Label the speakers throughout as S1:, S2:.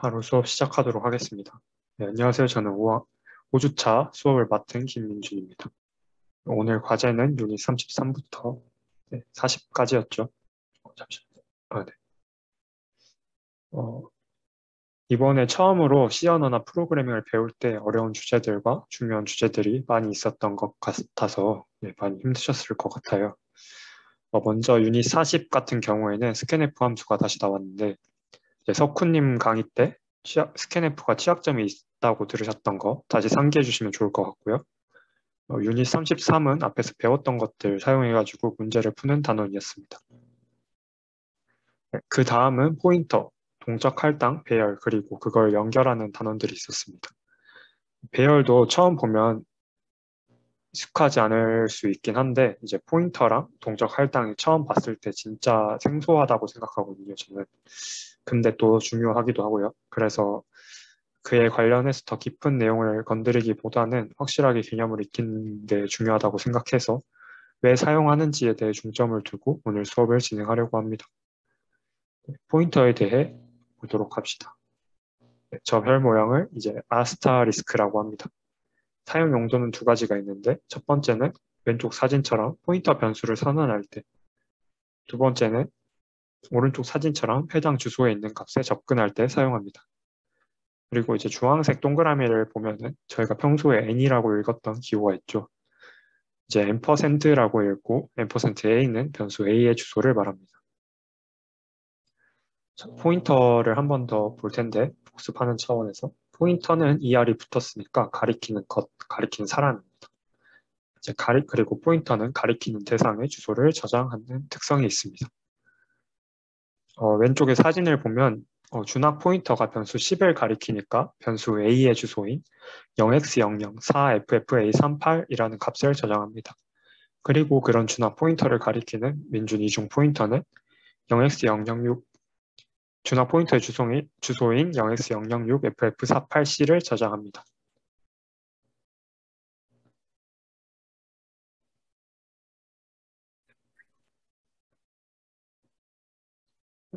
S1: 바로 수업 시작하도록 하겠습니다. 네, 안녕하세요. 저는 5주차 수업을 맡은 김민준입니다. 오늘 과제는 유닛 33부터 40까지였죠. 잠시만요. 네. 어, 이번에 처음으로 C 언어나 프로그래밍을 배울 때 어려운 주제들과 중요한 주제들이 많이 있었던 것 같아서 많이 힘드셨을 것 같아요. 먼저 유닛 40 같은 경우에는 스캔F 함수가 다시 나왔는데 석훈님 강의 때 스캔F가 취약점이 있다고 들으셨던 거 다시 상기해 주시면 좋을 것 같고요. 유닛 33은 앞에서 배웠던 것들 사용해가지고 문제를 푸는 단원이었습니다. 그 다음은 포인터, 동작 할당, 배열, 그리고 그걸 연결하는 단원들이 있었습니다. 배열도 처음 보면 익숙하지 않을 수 있긴 한데 이제 포인터랑 동작 할당이 처음 봤을 때 진짜 생소하다고 생각하거든요, 저는. 근데 또 중요하기도 하고요. 그래서 그에 관련해서 더 깊은 내용을 건드리기보다는 확실하게 개념을 익히는 게 중요하다고 생각해서 왜 사용하는지에 대해 중점을 두고 오늘 수업을 진행하려고 합니다. 포인터에 대해 보도록 합시다. 저 별 모양을 이제 아스타리스크라고 합니다. 사용 용도는 두 가지가 있는데 첫 번째는 왼쪽 사진처럼 포인터 변수를 선언할 때, 두 번째는 오른쪽 사진처럼 해당 주소에 있는 값에 접근할 때 사용합니다. 그리고 이제 주황색 동그라미를 보면은 저희가 평소에 n이라고 읽었던 기호가 있죠. 이제 %라고 읽고 %a는 변수 a의 주소를 말합니다. 포인터를 한 번 더 볼 텐데 복습하는 차원에서 포인터는 ER이 붙었으니까 가리키는 것, 가리키는 사람입니다. 이제 그리고 포인터는 가리키는 대상의 주소를 저장하는 특성이 있습니다. 왼쪽에 사진을 보면 준학 포인터가 변수 10을 가리키니까 변수 a의 주소인 0x00 4FFA38이라는 값을 저장합니다. 그리고 그런 준학 포인터를 가리키는 민준 이중 포인터는 0x006 준학 포인터의 주소인 0x006FF48C를 저장합니다.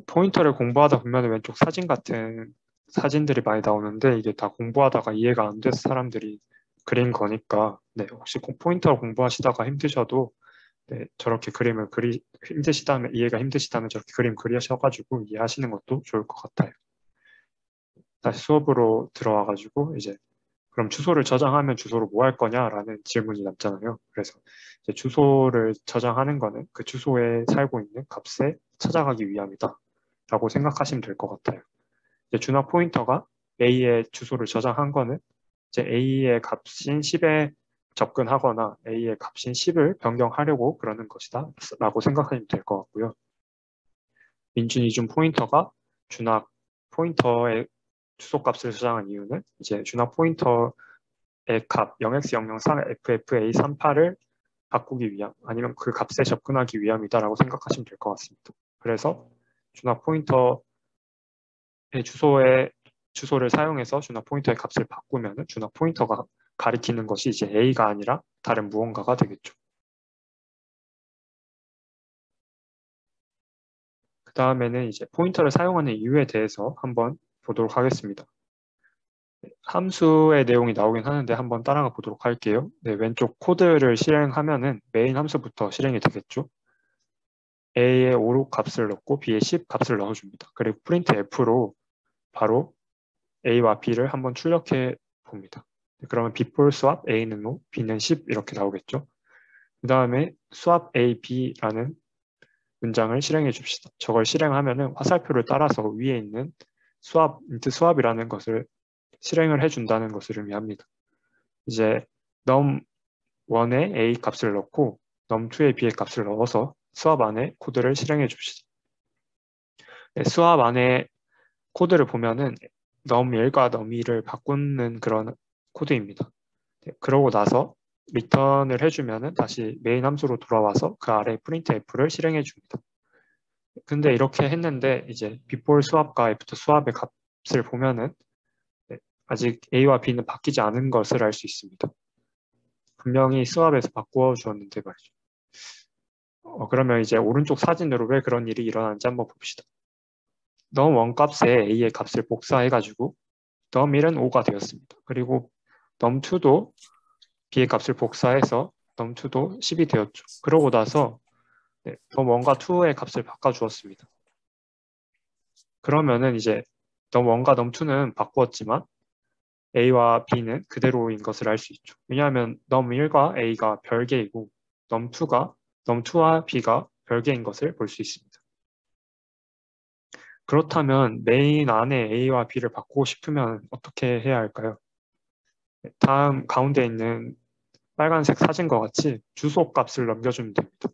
S1: 포인터를 공부하다 보면 왼쪽 사진 같은 사진들이 많이 나오는데 이게 다 공부하다가 이해가 안 돼서 사람들이 그린 거니까 혹시 포인터 공부하시다가 힘드셔도 저렇게 그림을 힘드시다면 이해가 힘드시다면 저렇게 그림 그리셔가지고 이해하시는 것도 좋을 것 같아요. 다시 수업으로 들어와가지고 이제 그럼 주소를 저장하면 주소로 뭐 할 거냐라는 질문이 남잖아요. 그래서 이제 주소를 저장하는 거는 그 주소에 살고 있는 값에 찾아가기 위함이다 라고 생각하시면 될 것 같아요. 이제 준학 포인터가 A의 주소를 저장한 거는 이제 A의 값인 10에 접근하거나 A의 값인 10을 변경하려고 그러는 것이다 라고 생각하시면 될 것 같고요. 민준 이중 포인터가 준학 포인터의 주소값을 저장한 이유는 이제 준학 포인터의 값 0x004FFA38을 바꾸기 위함 아니면 그 값에 접근하기 위함이다라고 생각하시면 될 것 같습니다. 그래서 준학 포인터의 주소를 사용해서 준학 포인터의 값을 바꾸면 준학 포인터가 가리키는 것이 이제 A가 아니라 다른 무언가가 되겠죠. 그 다음에는 이제 포인터를 사용하는 이유에 대해서 한번 보도록 하겠습니다. 함수의 내용이 나오긴 하는데 한번 따라가 보도록 할게요. 왼쪽 코드를 실행하면은 메인 함수부터 실행이 되겠죠. A의 5 값을 넣고 B의 10 값을 넣어줍니다. 그리고 프린트 F로 바로 A와 B를 한번 출력해 봅니다. 그러면 before swap A는 5, B는 10 이렇게 나오겠죠. 그 다음에 swap A, B라는 문장을 실행해 줍시다. 저걸 실행하면은 화살표를 따라서 위에 있는 swap, int swap이라는 것을 실행을 해준다는 것을 의미합니다. 이제 num1에 A 값을 넣고 num2에 B의 값을 넣어서 수압 안에 코드를 실행해 줍시다. 수압 안에 코드를 보면은 num1과 num2를 바꾸는 그런 코드입니다. 그러고 나서 리턴을 해주면은 다시 메인 함수로 돌아와서 그 아래 printf를 실행해 줍니다. 근데 이렇게 했는데 이제 before swap과 after swap의 값을 보면은 아직 A와 B는 바뀌지 않은 것을 알 수 있습니다. 분명히 swap에서 바꾸어 주었는데 말이죠. 그러면 이제 오른쪽 사진으로 왜 그런 일이 일어나는지 한번 봅시다. num1 값에 a의 값을 복사해가지고 num1은 5가 되었습니다. 그리고 num2도 b의 값을 복사해서 num2도 10이 되었죠. 그러고 나서 num1과 2의 값을 바꿔주었습니다. 그러면은 이제 num1과 num2는 바꾸었지만 a와 b는 그대로인 것을 알 수 있죠. 왜냐하면 num1과 a가 별개이고 num2와 b가 별개인 것을 볼 수 있습니다. 그렇다면 메인 안에 a와 b를 바꾸고 싶으면 어떻게 해야 할까요? 다음 가운데 있는 빨간색 사진과 같이 주소 값을 넘겨주면 됩니다.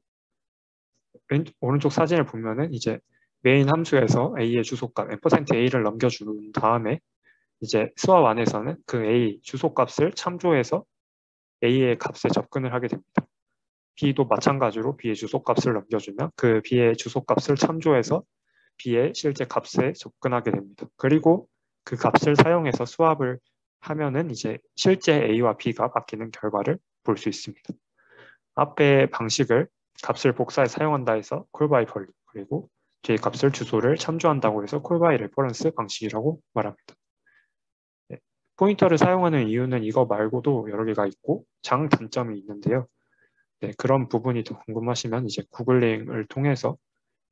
S1: 오른쪽 사진을 보면은 이제 메인 함수에서 a의 주소값 %a를 넘겨준 다음에 이제 수업 안에서는 그 a 주소값을 참조해서 a의 값에 접근을 하게 됩니다. b도 마찬가지로 b의 주소값을 넘겨주면 그 b의 주소값을 참조해서 b의 실제 값에 접근하게 됩니다. 그리고 그 값을 사용해서 수합을 하면은 이제 실제 a와 b가 바뀌는 결과를 볼 수 있습니다. 앞의 방식을 값을 복사해 사용한다 해서 call by value, 그리고 뒤의 값을 주소를 참조한다고 해서 call by reference 방식이라고 말합니다. 네, 포인터를 사용하는 이유는 이거 말고도 여러 개가 있고 장단점이 있는데요. 네, 그런 부분이 더 궁금하시면 이제 구글링을 통해서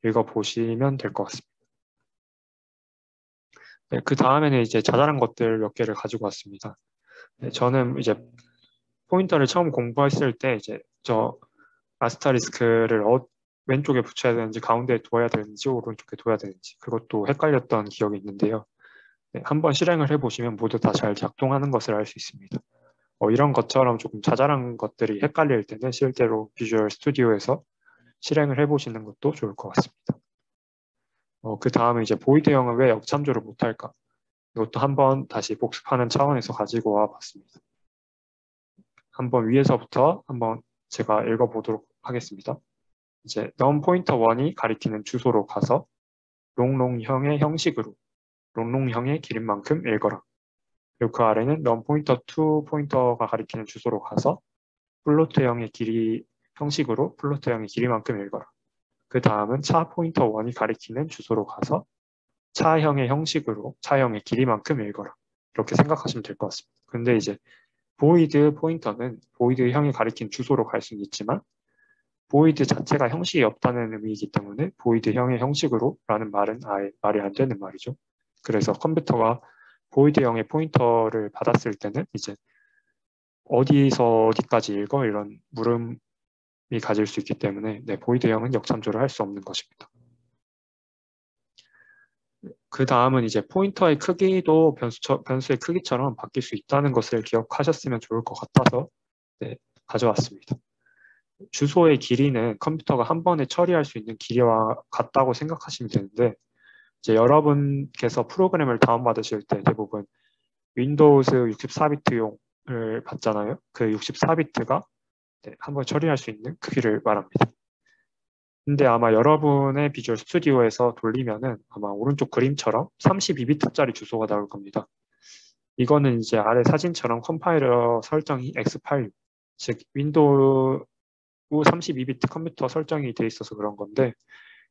S1: 읽어보시면 될 것 같습니다. 네, 그 다음에는 이제 자잘한 것들 몇 개를 가지고 왔습니다. 네, 저는 이제 포인터를 처음 공부했을 때 이제 저 아스타리스크를 왼쪽에 붙여야 되는지 가운데에 둬야 되는지 오른쪽에 둬야 되는지 그것도 헷갈렸던 기억이 있는데요. 네, 한번 실행을 해보시면 모두 다 잘 작동하는 것을 알 수 있습니다. 이런 것처럼 조금 자잘한 것들이 헷갈릴 때는 실제로 비주얼 스튜디오에서 실행을 해보시는 것도 좋을 것 같습니다. 그 다음에 이제 보이드형은 왜 역참조를 못할까? 이것도 한번 다시 복습하는 차원에서 가지고 와 봤습니다. 한번 위에서부터 한번 제가 읽어보도록 하겠습니다. 이제 num 포인터 1이 가리키는 주소로 가서 롱롱형의 형식으로 롱롱형의 길이만큼 읽어라. 그리고 그 아래는 num 포인터 2 포인터가 가리키는 주소로 가서 플로트형의 길이 형식으로 플로트형의 길이만큼 읽어라. 그 다음은 차 포인터 1이 가리키는 주소로 가서 차형의 형식으로 차형의 길이만큼 읽어라. 이렇게 생각하시면 될 것 같습니다. 근데 이제 보이드 포인터는 보이드형이 가리킨 주소로 갈 수는 있지만 보이드 자체가 형식이 없다는 의미이기 때문에 보이드형의 형식으로 라는 말은 아예 말이 안 되는 말이죠. 그래서 컴퓨터가 보이드형의 포인터를 받았을 때는 이제 어디서 어디까지 읽어? 이런 물음이 가질 수 있기 때문에 보이드형은 역참조를 할 수 없는 것입니다. 그 다음은 이제 포인터의 크기도 변수의 크기처럼 바뀔 수 있다는 것을 기억하셨으면 좋을 것 같아서 가져왔습니다. 주소의 길이는 컴퓨터가 한 번에 처리할 수 있는 길이와 같다고 생각하시면 되는데 이제 여러분께서 프로그램을 다운받으실 때 대부분 윈도우즈 64비트용을 받잖아요. 그 64비트가 한 번에 처리할 수 있는 크기를 말합니다. 근데 아마 여러분의 비주얼 스튜디오에서 돌리면은 아마 오른쪽 그림처럼 32비트짜리 주소가 나올 겁니다. 이거는 이제 아래 사진처럼 컴파일러 설정이 X86, 즉 윈도우 32비트 컴퓨터 설정이 돼 있어서 그런 건데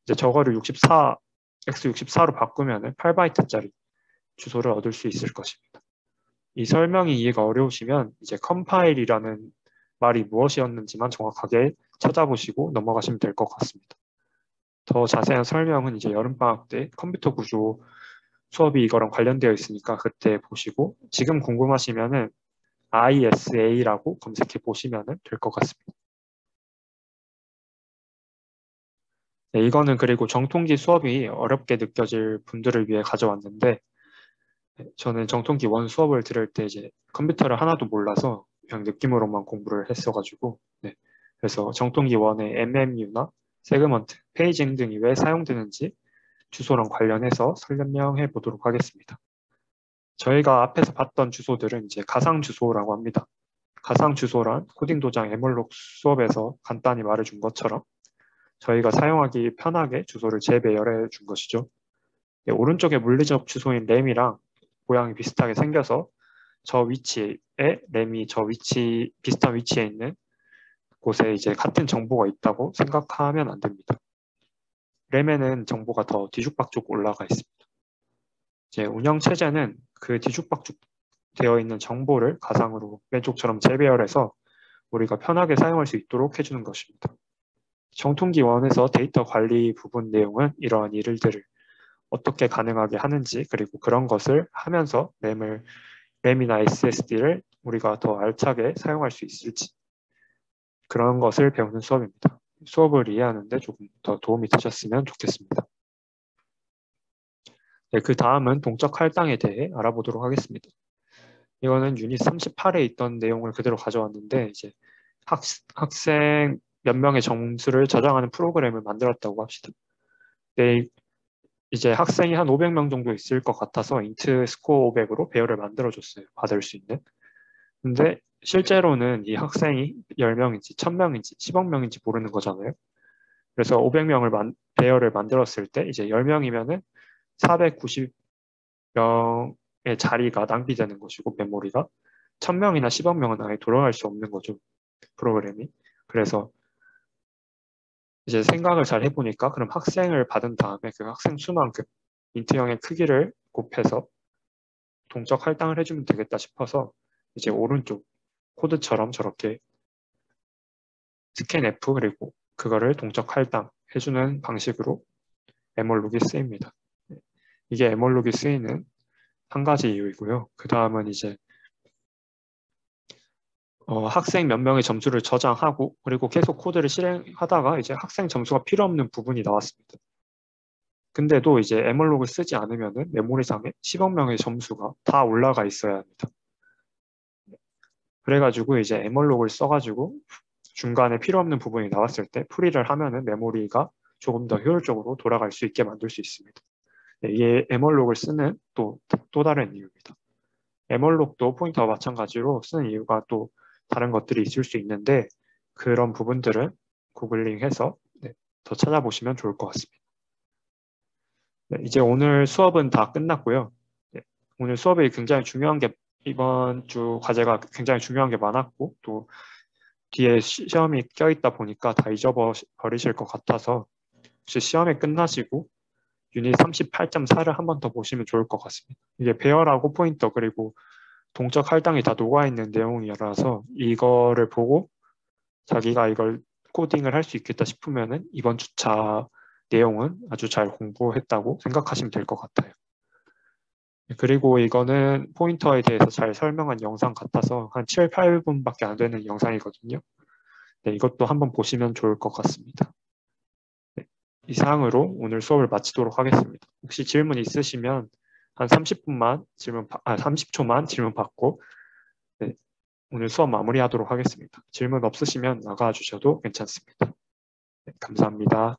S1: 이제 저거를 X64로 바꾸면은 8바이트짜리 주소를 얻을 수 있을 것입니다. 이 설명이 이해가 어려우시면 이제 컴파일이라는 말이 무엇이었는지만 정확하게 찾아보시고 넘어가시면 될 것 같습니다. 더 자세한 설명은 이제 여름방학 때 컴퓨터 구조 수업이 이거랑 관련되어 있으니까 그때 보시고 지금 궁금하시면은 ISA라고 검색해 보시면 될 것 같습니다. 네, 이거는 그리고 정통기 수업이 어렵게 느껴질 분들을 위해 가져왔는데 저는 정통기 1 수업을 들을 때 이제 컴퓨터를 하나도 몰라서 그냥 느낌으로만 공부를 했어가지고 그래서 정통기 1의 MMU나 세그먼트, 페이징 등이 왜 사용되는지 주소랑 관련해서 설명해 보도록 하겠습니다. 저희가 앞에서 봤던 주소들은 이제 가상 주소라고 합니다. 가상 주소란 코딩 도장 에몰록 수업에서 간단히 말해준 것처럼 저희가 사용하기 편하게 주소를 재배열해 준 것이죠. 오른쪽에 물리적 주소인 램이랑 모양이 비슷하게 생겨서 저 위치에 램이 비슷한 위치에 있는 곳에 이제 같은 정보가 있다고 생각하면 안 됩니다. 램에는 정보가 더 뒤죽박죽 올라가 있습니다. 이제 운영체제는 그 뒤죽박죽 되어 있는 정보를 가상으로 왼쪽처럼 재배열해서 우리가 편하게 사용할 수 있도록 해주는 것입니다. 정통기 1에서 데이터 관리 부분 내용은 이러한 일들을 어떻게 가능하게 하는지, 그리고 그런 것을 하면서 램이나 SSD를 우리가 더 알차게 사용할 수 있을지, 그런 것을 배우는 수업입니다. 수업을 이해하는데 조금 더 도움이 되셨으면 좋겠습니다. 네, 그 다음은 동적 할당에 대해 알아보도록 하겠습니다. 이거는 유닛 38에 있던 내용을 그대로 가져왔는데, 이제 학생 몇 명의 점수를 저장하는 프로그램을 만들었다고 합시다. 네, 이제 학생이 한 500명 정도 있을 것 같아서 인트 스코어 500으로 배열을 만들어줬어요. 받을 수 있는. 근데 실제로는 이 학생이 10명인지 1000명인지 10억 명인지 모르는 거잖아요. 그래서 500명을 배열을 만들었을 때 이제 10명이면은 490명의 자리가 낭비되는 것이고 메모리가 1000명이나 10억 명은 아예 돌아갈 수 없는 거죠. 프로그램이. 그래서 이제 생각을 잘 해보니까 그럼 학생을 받은 다음에 그 학생 수만큼 인트형의 크기를 곱해서 동적 할당을 해주면 되겠다 싶어서 이제 오른쪽 코드처럼 저렇게 스캔F 그리고 그거를 동적 할당 해주는 방식으로 에멀록이 쓰입니다. 이게 에멀록이 쓰이는 한 가지 이유이고요. 그 다음은 이제 학생 몇 명의 점수를 저장하고 그리고 계속 코드를 실행하다가 이제 학생 점수가 필요 없는 부분이 나왔습니다. 근데도 이제 에멀록을 쓰지 않으면은 메모리상에 10억 명의 점수가 다 올라가 있어야 합니다. 그래가지고 이제 에멀록을 써가지고 중간에 필요 없는 부분이 나왔을 때 풀이를 하면은 메모리가 조금 더 효율적으로 돌아갈 수 있게 만들 수 있습니다. 네, 이게 에멀록을 쓰는 또 다른 이유입니다. 에멀록도 포인터와 마찬가지로 쓰는 이유가 또 다른 것들이 있을 수 있는데 그런 부분들은 구글링해서 더 찾아보시면 좋을 것 같습니다. 네, 이제 오늘 수업은 다 끝났고요. 네, 오늘 수업이 굉장히 중요한 게 이번 주 과제가 굉장히 중요한 게 많았고 또 뒤에 시험이 껴있다 보니까 다 잊어버리실 것 같아서 혹시 시험이 끝나시고 유닛 38.4를 한 번 더 보시면 좋을 것 같습니다. 이게 배열하고 포인터 그리고 동적 할당이 다 녹아있는 내용이라서 이거를 보고 자기가 이걸 코딩을 할 수 있겠다 싶으면은 이번 주차 내용은 아주 잘 공부했다고 생각하시면 될 것 같아요. 그리고 이거는 포인터에 대해서 잘 설명한 영상 같아서 한 7, 8분밖에 안 되는 영상이거든요. 네, 이것도 한번 보시면 좋을 것 같습니다. 네, 이상으로 오늘 수업을 마치도록 하겠습니다. 혹시 질문 있으시면 한 30초만 질문 받고 네, 오늘 수업 마무리하도록 하겠습니다. 질문 없으시면 나가주셔도 괜찮습니다. 네, 감사합니다.